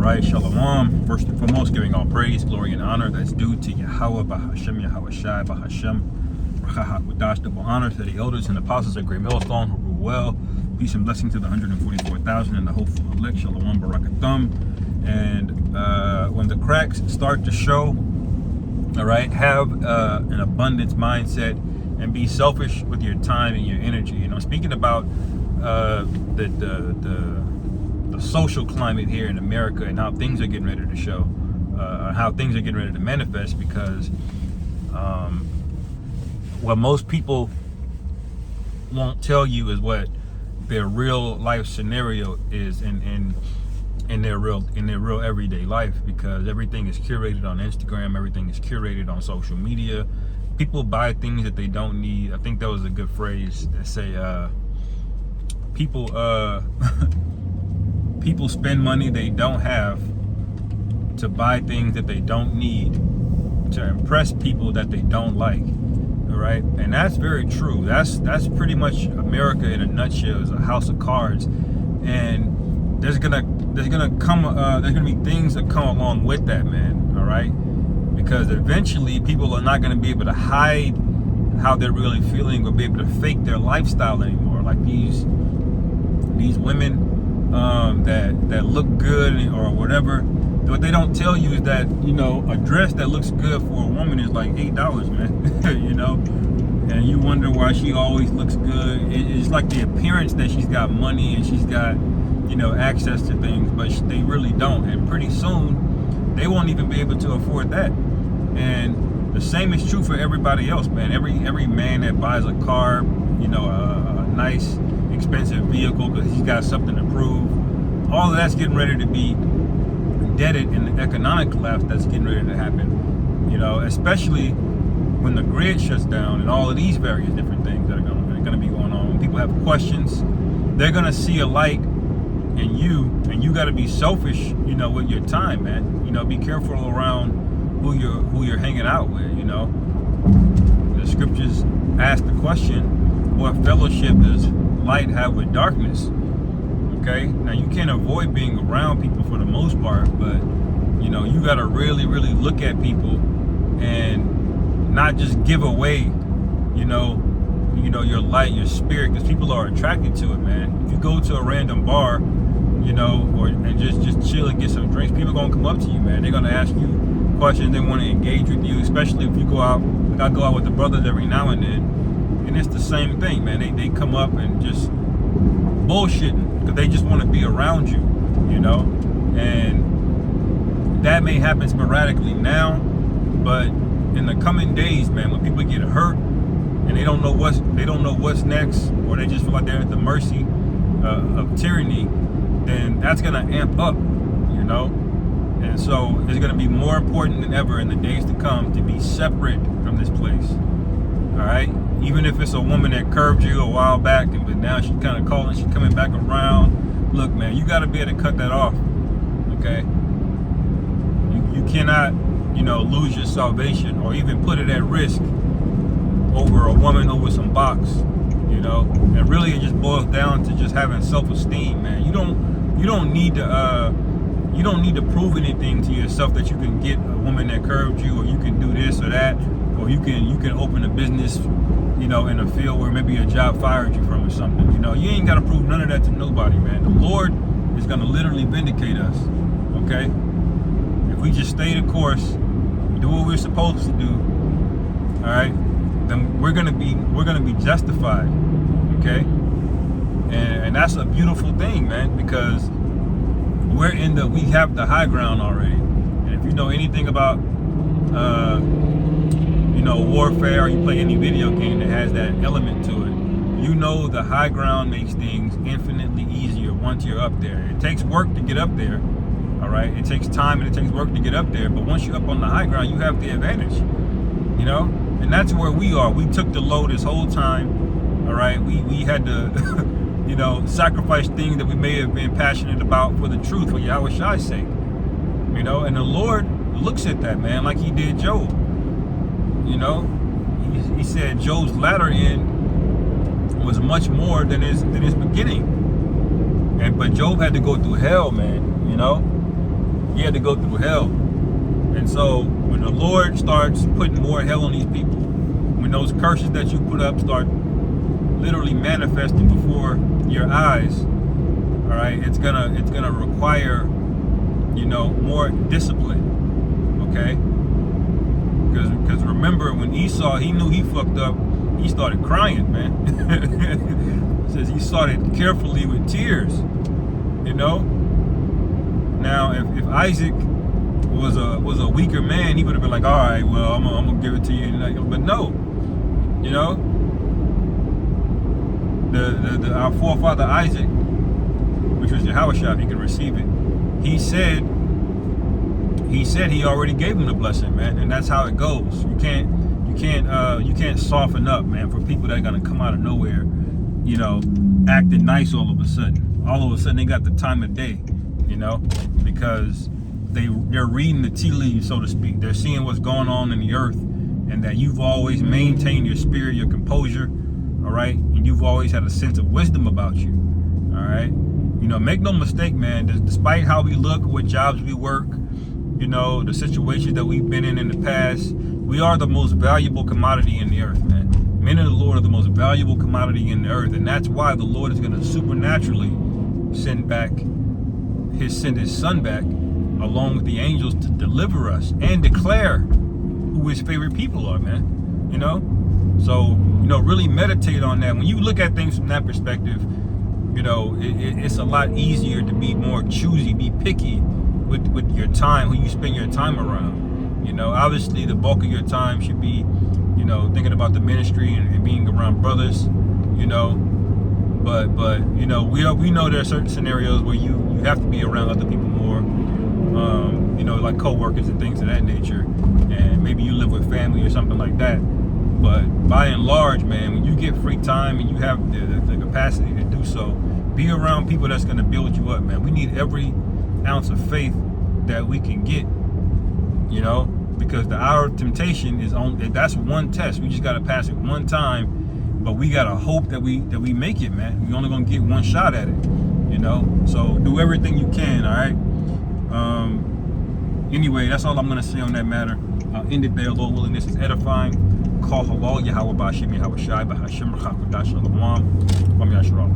right, Shalom. First and foremost, giving all praise, glory, and honor that's due to Yahweh, Bahashem, Yahweh Shai, Bahashem, Rachahak, double honor to the elders and apostles of Great Millstone who rule well. Peace and blessing to the 144,000 and the hopeful elect, Shalom, Barakathum. And when the cracks start to show, all right, have an abundance mindset and be selfish with your time and your energy. You know, speaking about the social climate here in America and how things are getting ready to show, how things are getting ready to manifest, because what most people won't tell you is what their real life scenario is in their real everyday life, because everything is curated on Instagram, everything is curated on social media. People buy things that they don't need. I think that was a good phrase that say people people spend money they don't have to buy things that they don't need to impress people that they don't like. All right, and that's very true. That's pretty much America in a nutshell, is a house of cards, and there's gonna be things that come along with that, man. All right, because eventually people are not gonna be able to hide how they're really feeling or be able to fake their lifestyle anymore. Like these women that look good or whatever. What they don't tell you is that, you know, a dress that looks good for a woman is like $8, man. You know, and you wonder why she always looks good. It's like the appearance that she's got money and she's got, you know, access to things, but they really don't. And pretty soon they won't even be able to afford that. And the same is true for everybody else, man. Every man that buys a car, you know, a nice expensive vehicle because he's got something to prove, all of that's getting ready to be deaded in the economic collapse that's getting ready to happen. You know, especially when the grid shuts down and all of these various different things that are going to be going on. When people have questions, they're going to see a light in you, and you got to be selfish, you know, with your time, man. You know, be careful around who you're hanging out with. You know, the scriptures ask the question, what fellowship does light have with darkness? Okay, now you can't avoid being around people for the most part, but you know, you got to really look at people and not just give away, you know your light, your spirit, because people are attracted to it, man. If you go to a random bar, you know, and just chill and get some drinks, people are gonna come up to you, man. They're gonna ask you questions. They want to engage with you, especially if you go out. Like I go out with the brothers every now and then, and it's the same thing, man. They come up and just bullshitting because they just want to be around you, you know. And that may happen sporadically now, but in the coming days, man, when people get hurt and they don't know what's next, or they just feel like they're at the mercy of tyranny, then that's gonna amp up, you know. And so it's gonna be more important than ever in the days to come to be separate from this place. All right, even if it's a woman that curved you a while back, but now she's kind of calling, she's coming back around. Look, man, you got to be able to cut that off. Okay, you cannot, you know, lose your salvation or even put it at risk over a woman over some box. You know, and really it just boils down to just having self-esteem, man. You don't need to prove anything to yourself that you can get a woman that curved you, or you can do this or that, or you can open a business, you know, in a field where maybe a job fired you from or something. You know, you ain't got to prove none of that to nobody, man. The Lord is going to literally vindicate us, okay? If we just stay the course, do what we're supposed to do, all right, then we're going to be justified, okay? And that's a beautiful thing, man, because we have the high ground already. And if you know anything about you know, warfare, or you play any video game that has that element to it, you know the high ground makes things infinitely easier once you're up there. It takes work to get up there, all right? It takes time and it takes work to get up there, but once you're up on the high ground, you have the advantage, you know? And that's where we are. We took the low this whole time, all right? We had to, you know, sacrifice things that we may have been passionate about for the truth, for Yahweh Shai's sake, you know? And the Lord looks at that, man, like he did Job. You know, he said Job's latter end was much more than his beginning. But Job had to go through hell, man, you know. He had to go through hell. And so when the Lord starts putting more hell on these people, when those curses that you put up start literally manifesting before your eyes, all right, it's gonna require, more discipline. Okay? Because remember, when Esau, he knew he fucked up, he started crying, man. It says he started carefully with tears. Now if Isaac was a weaker man, he would have been like, all right, well, I'm gonna give it to you. But no, our forefather Isaac, which was Yahushua, if he could receive it, he said he already gave him the blessing, man, and that's how it goes. You can't soften up, man, for people that are gonna come out of nowhere, acting nice all of a sudden. All of a sudden they got the time of day, because they're reading the tea leaves, so to speak. They're seeing what's going on in the earth, and that you've always maintained your spirit, your composure, all right, and you've always had a sense of wisdom about you, all right. Make no mistake, man. Despite how we look, what jobs we work, the situations that we've been in the past, we are the most valuable commodity in the earth, man. Men of the Lord are the most valuable commodity in the earth, and that's why the Lord is going to supernaturally send his son back along with the angels to deliver us and declare who his favorite people are, man. So really meditate on that. When you look at things from that perspective, it's a lot easier to be more choosy, be picky with your time, who you spend your time around. Obviously the bulk of your time should be thinking about the ministry and being around brothers, but we know there are certain scenarios where you have to be around other people more, like co-workers and things of that nature, and maybe you live with family or something like that. But by and large, man, when you get free time and you have the capacity to do so, be around people that's going to build you up, man. We need every ounce of faith that we can get, because the hour of temptation that's one test. We just got to pass it one time, but we got to hope that we make it, man. We're only going to get one shot at it, so do everything you can, all right? Anyway, that's all I'm going to say on that matter. I'll end it there. Lord willing, this is edifying. Call halal Yahweh Bashim Yahweh Shai Bahashim Rakhakudash Shalom.